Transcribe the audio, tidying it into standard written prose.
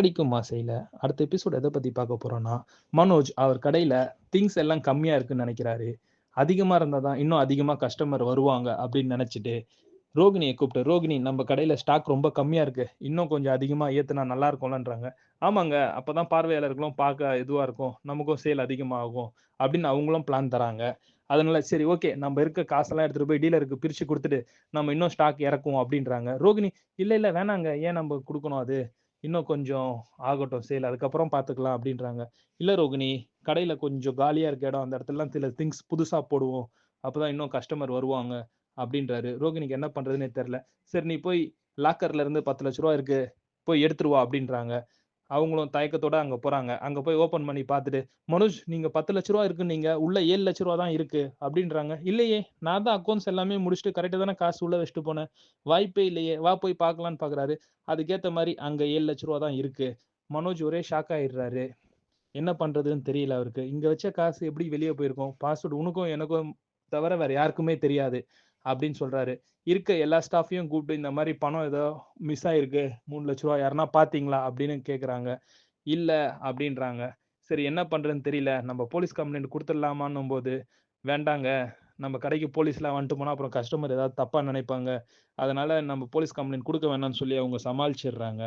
படிக்கும் ஆசையில அடுத்த எபிசோட் எத பத்தி பார்க்க போறோம்னா, மனோஜ் அவர் கடையில திங்ஸ் எல்லாம் கம்மியா இருக்குன்னு நெனைக்கிறாரு. அதிகமா இருந்தா தான் இன்னும் அதிகமா கஸ்டமர் வருவாங்க அப்படின்னு நெனைச்சுட்டு, ரோகிணிய கூப்பிட்டு, "ரோகிணி நம்ம கடையில ஸ்டாக் ரொம்ப கம்மியா இருக்கு. இன்னும் கொஞ்சம் அதிகமா ஏத்துனா நல்லா இருக்கும்லன்றாங்க." "ஆமாங்க. அப்பதான் பார்வையாளர்களும் பார்க்க இதுவா இருக்கும். நமக்கும் சேல் அதிகமாகும்." அப்படின்னு அவங்களும் பிளான் தராங்க. அதனால சரி ஓகே. நம்ம இருக்க காசெல்லாம் எடுத்துட்டு போய் டீலருக்கு பிரிச்சு குடுத்துட்டு, நம்ம இன்னும் ஸ்டாக் இறக்குவோம் அப்படின்றாங்க. ரோகிணி, "இல்ல, இல்ல வேணாங்க. ஏன் நம்ப குடுக்கணும் அது? இன்னும் கொஞ்சம் ஆகட்டும் சேல். அதுக்கப்புறம் பார்த்துக்கலாம் அப்படின்றாங்க. இல்ல ரோகிணி, கடையில கொஞ்சம் காலியா இருக்க இடம். அந்த இடத்துலலாம் சில திங்ஸ் புதுசா போடுவோம். அப்பதான் இன்னும் கஸ்டமர் வருவாங்க அப்படின்றாரு. ரோகிணிக்கு என்ன பண்றதுன்னே தெரியல. சரி நீ போய் லாக்கர்ல இருந்து ரூ. 10,00,000 இருக்கு. போய் எடுத்துட்டு வா அப்படின்றாங்க. அவங்களும் தயக்கத்தோட அங்க போறாங்க. அங்க போய் ஓப்பன் பண்ணி பார்த்துட்டு, "மனோஜ் நீங்க ரூ. 10,00,000 இருக்குன்னீங்க. உள்ள ரூ. 7,00,000 தான் இருக்கு." அப்படின்றாங்க. "இல்லையே! நான் தான் அக்கவுண்ட்ஸ் எல்லாமே முடிச்சுட்டு கரெக்ட்டா தானே காசு உள்ள வச்சுட்டு போனேன். வாய்ப்பே இல்லையே! வா போய் பார்க்கலான்னு பார்க்குறாரு. அதுக்கேத்த மாரி அங்க ரூ. 7,00,000 தான் இருக்கு. மனோஜ் ஒரே ஷாக் ஆயிடுறாரு. என்ன பண்றதுன்னு தெரியல அவருக்கு. இங்க வச்ச காசு எப்படி வெளிய போயிருக்கும்? பாஸ்வேர்ட் உனக்கும் எனக்கும் தவிர வேற யாருக்குமே தெரியாது அப்படின்னு சொல்றாரு. இருக்க எல்லா ஸ்டாஃப்பையும் கூப்பிட்டு இந்த மாரி பணம் ஏதோ மிஸ் ஆயிருக்கு. ரூ. 3,00,000 யாருன்னா பார்த்தீங்களா? அப்படின்னு கேட்கறாங்க. இல்ல அப்படின்றாங்க. சரி என்ன பண்றதுன்னு தெரியல. நம்ம போலீஸ் கம்ப்ளைண்ட் குடுத்துடலாமான்னும்போது, வேண்டாங்க. நம்ம கடைக்கு போலீஸ்லாம் வந்துட்டு போனா அப்புறம் கஸ்டமர் ஏதாவது தப்பா நினைப்பாங்க. அதனால நம்ம போலீஸ் கம்ப்ளைண்ட் குடுக்க வேணாம்னு சொல்லி அவங்க சமாளிச்சிடுறாங்க.